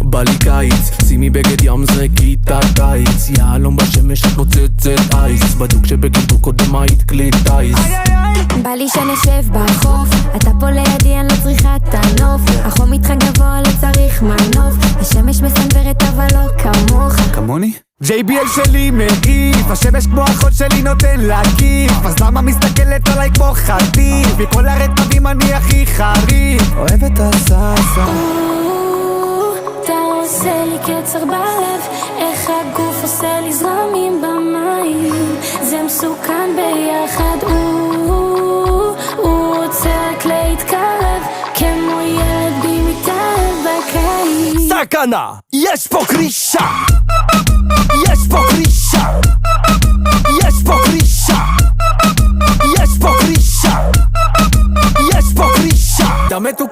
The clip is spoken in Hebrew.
בא לי קיץ, שימי בגד ים זרקי את הקיץ, יעלום בשמש את נוצצת אייס, בדוק שבגדו קודם היית כלי טייס. בא לי שנשב בחוף, אתה פה לידי אני לא צריכה את הנוף, החום איתך גבוה לא צריך מנוף, השמש מסנוורת אבל לא כמוך. כמוני? JBL שלי מגיף, השמש כמו אחות שלי נותן לה כיף, אז למה מסתכלת עליי כמו חטיף? מכל הרטבים אני הכי חריף, אוהב את הסלסה. אתה עושה לי קצר בלב, איך הגוף עושה לי זרמים במים, זה מסוכן ביחד. הוא רוצה רק להתקרב, כמו ילד בי מתאהב בקיץ. סכנה! יש פה קרישה! יש פה קרישה! יש פה קרישה! יש פה קרישה! יש פה קרישה! דמתו